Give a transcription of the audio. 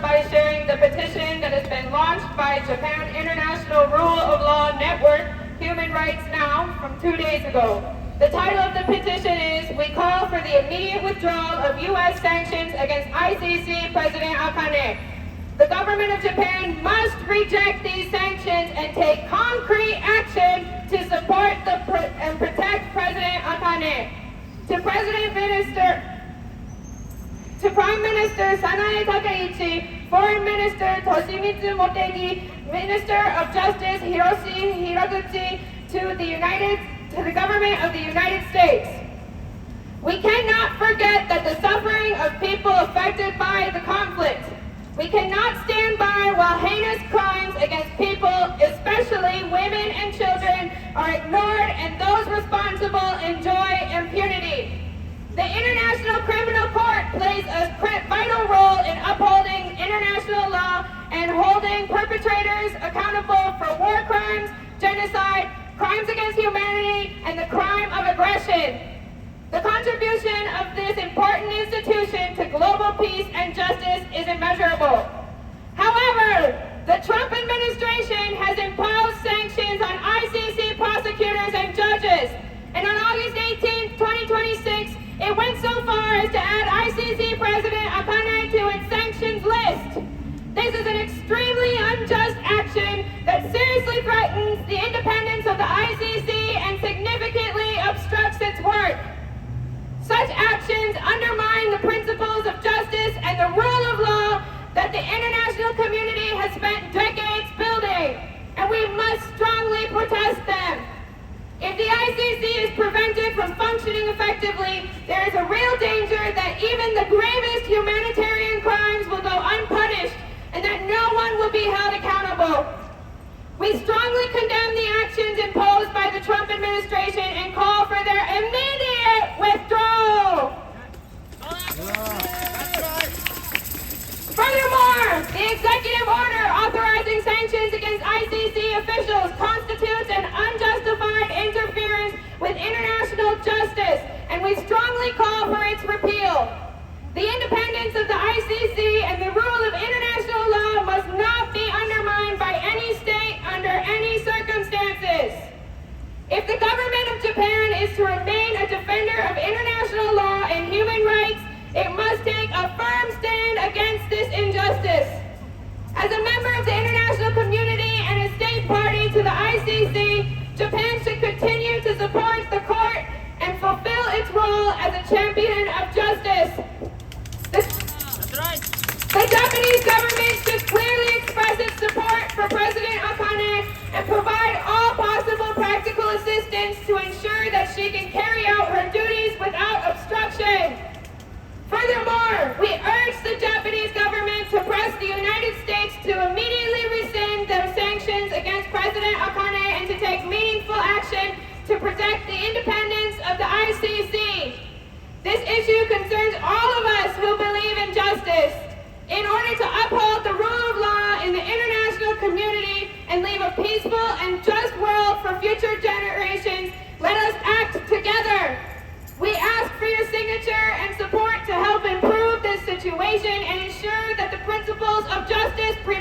by sharing the petition that has been launched by Japan International Rule of Law Network, Human Rights Now, from 2 days ago. The title of the petition is, "We call for the immediate withdrawal of U.S. sanctions against ICC President Akane. The government of Japan must reject these sanctions and take concrete action to support and protect President Akane." To Prime Minister Sanae Takeichi, Foreign Minister Toshimitsu Motegi, Minister of Justice Hiroshi Hiraguchi, to the government of the United States. We cannot forget that the suffering of people affected by the conflict. We cannot stand by while heinous crimes against people, especially women and children, are ignored and those responsible enjoy impunity. The International Criminal Court plays a vital role in upholding international law and holding perpetrators accountable for war crimes, genocide, crimes against humanity, and the crime of aggression. The contribution of this important institution to global peace and justice is immeasurable. However, the Trump administration has imposed sanctions on ICC prosecutors and judges, and on August 18, 2026, it went so far as to add ICC President Akane to its sanctions list. This is an extremely unjust action that seriously threatens the independence of the ICC and significantly obstructs its work. Such actions undermine the principles of justice and the rule of law that the international community has spent decades building, and we must strongly protest them. If the ICC is prevented from functioning effectively, there is a real danger that even the gravest humanitarian crimes will go unpunished and that no one will be held accountable. We strongly condemn the actions imposed by the Trump administration and call for their immediate withdrawal. Furthermore, the executive order authorizing sanctions against ICC officials constitutes an unjustified interference with international justice, and we strongly call for its repeal. The independence of the ICC and the rule of international law must not be undermined by any state under any circumstances. If the government of Japan is to remain a defender of international law and human rights, it must take a firm stand against this injustice. As a member of the international community and a state party to the ICC, Japan should continue to support the court and fulfill its role as a champion of justice. The Japanese government should clearly express its support for President Akane and provide all possible practical assistance to ensure that she can carry out her duties without obstruction. Furthermore, we urge the Japanese government to press the United States to immediately rescind their sanctions against President Akane and to take meaningful action to protect the independence of the ICC. This issue concerns all of us who believe in justice. In order to uphold the rule of law in the international community and leave a peaceful and just world for future generations, let us act together. We ask for your signature and support to help improve this situation and ensure that the principles of justice prevail.